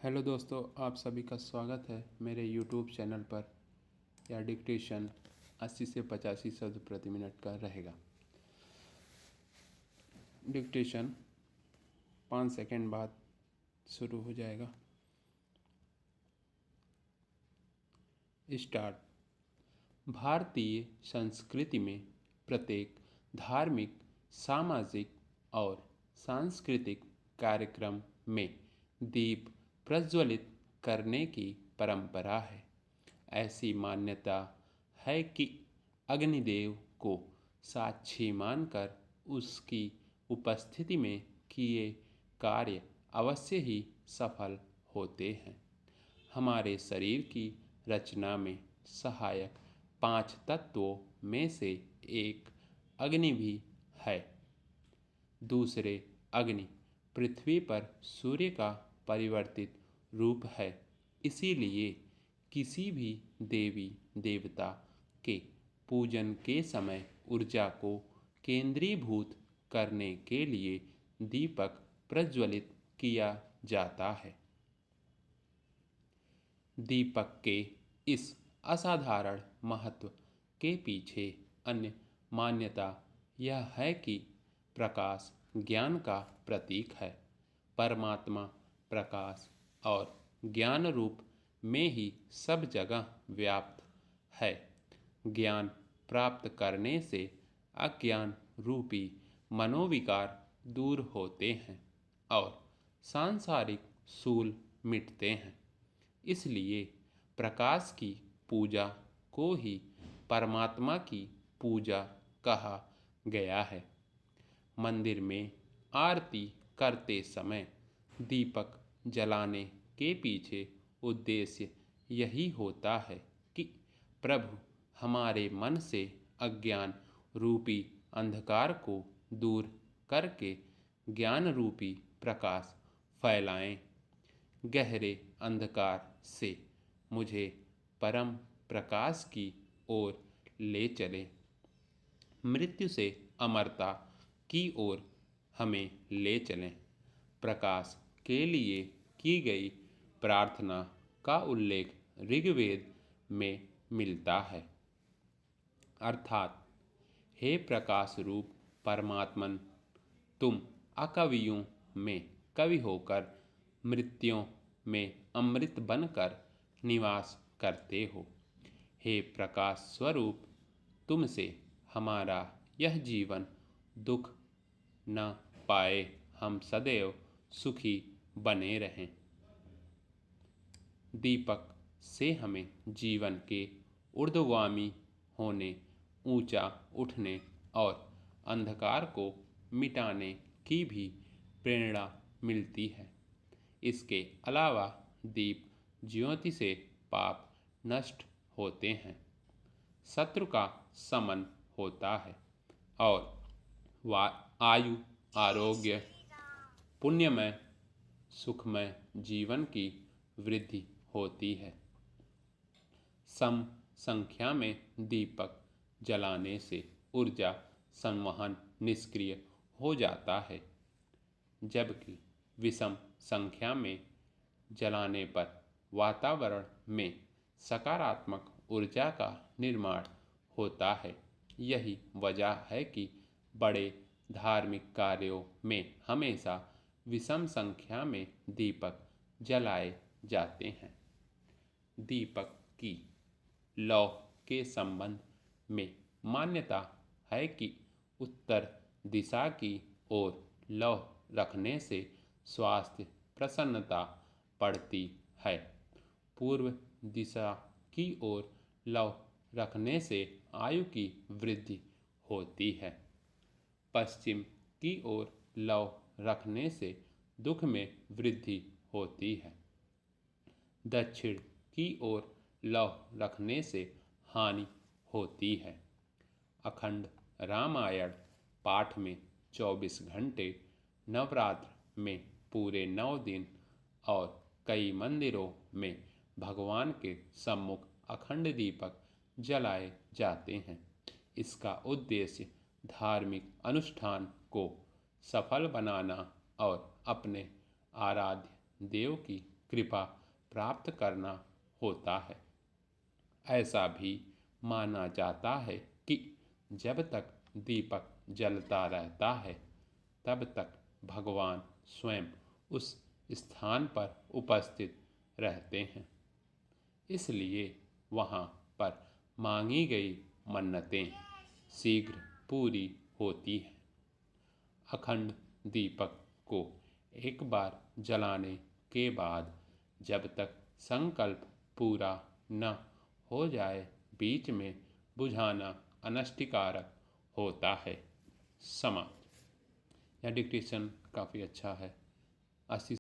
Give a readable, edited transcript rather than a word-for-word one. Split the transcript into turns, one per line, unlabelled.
Hello दोस्तों, आप सभी का स्वागत है मेरे यूट्यूब चैनल पर। यह डिक्टेशन 80 से 85 शब्द प्रति मिनट का रहेगा। डिक्टेशन 5 सेकंड बाद शुरू हो जाएगा। स्टार्ट। भारतीय संस्कृति में प्रत्येक धार्मिक, सामाजिक और सांस्कृतिक कार्यक्रम में दीप प्रज्वलित करने की परंपरा है। ऐसी मान्यता है कि अग्निदेव को साक्षी मानकर उसकी उपस्थिति में किए कार्य अवश्य ही सफल होते हैं। हमारे शरीर की रचना में सहायक 5 तत्वों में से एक अग्नि भी है। दूसरे अग्नि पृथ्वी पर सूर्य का परिवर्तित रूप है। इसीलिए किसी भी देवी देवता के पूजन के समय ऊर्जा को केंद्रीभूत करने के लिए दीपक प्रज्वलित किया जाता है। दीपक के इस असाधारण महत्व के पीछे अन्य मान्यता यह है कि प्रकाश ज्ञान का प्रतीक है। परमात्मा प्रकाश और ज्ञान रूप में ही सब जगह व्याप्त है। ज्ञान प्राप्त करने से अज्ञान रूपी मनोविकार दूर होते हैं और सांसारिक शूल मिटते हैं। इसलिए प्रकाश की पूजा को ही परमात्मा की पूजा कहा गया है। मंदिर में आरती करते समय दीपक जलाने के पीछे उद्देश्य यही होता है कि प्रभु हमारे मन से अज्ञान रूपी अंधकार को दूर करके ज्ञान रूपी प्रकाश फैलाएं। गहरे अंधकार से मुझे परम प्रकाश की ओर ले चले। मृत्यु से अमरता की ओर हमें ले चलें। प्रकाश के लिए की गई प्रार्थना का उल्लेख ऋग्वेद में मिलता है, अर्थात हे प्रकाश रूप परमात्मन, तुम अकवियों में कवि होकर मृत्यों में अमृत बनकर निवास करते हो। हे प्रकाश स्वरूप, तुमसे हमारा यह जीवन दुख न पाए, हम सदैव सुखी बने रहें। दीपक से हमें जीवन के ऊर्ध्वगामी होने, ऊंचा उठने और अंधकार को मिटाने की भी प्रेरणा मिलती है। इसके अलावा दीप ज्योति से पाप नष्ट होते हैं, शत्रु का शमन होता है और आयु, आरोग्य, पुण्यमय, सुखमय जीवन की वृद्धि होती है। सम संख्या में दीपक जलाने से ऊर्जा संवहन निष्क्रिय हो जाता है, जबकि विषम संख्या में जलाने पर वातावरण में सकारात्मक ऊर्जा का निर्माण होता है। यही वजह है कि बड़े धार्मिक कार्यों में हमेशा विषम संख्या में दीपक जलाए जाते हैं। दीपक की लौ के संबंध में मान्यता है कि उत्तर दिशा की ओर लौ रखने से स्वास्थ्य प्रसन्नता बढ़ती है। पूर्व दिशा की ओर लौ रखने से आयु की वृद्धि होती है। पश्चिम की ओर लौ रखने से दुख में वृद्धि होती है। दक्षिण की ओर लौ रखने से हानि होती है। अखंड रामायण पाठ में 24 घंटे, नवरात्र में पूरे 9 दिन और कई मंदिरों में भगवान के सम्मुख अखंड दीपक जलाए जाते हैं। इसका उद्देश्य धार्मिक अनुष्ठान को सफल बनाना और अपने आराध्य देव की कृपा प्राप्त करना होता है। ऐसा भी माना जाता है कि जब तक दीपक जलता रहता है तब तक भगवान स्वयं उस स्थान पर उपस्थित रहते हैं, इसलिए वहाँ पर मांगी गई मन्नतें शीघ्र पूरी होती हैं। अखंड दीपक को एक बार जलाने के बाद जब तक संकल्प पूरा न हो जाए बीच में बुझाना अनष्टिकारक होता है। समाप्त। यह डिक्टेशन काफ़ी अच्छा है। 80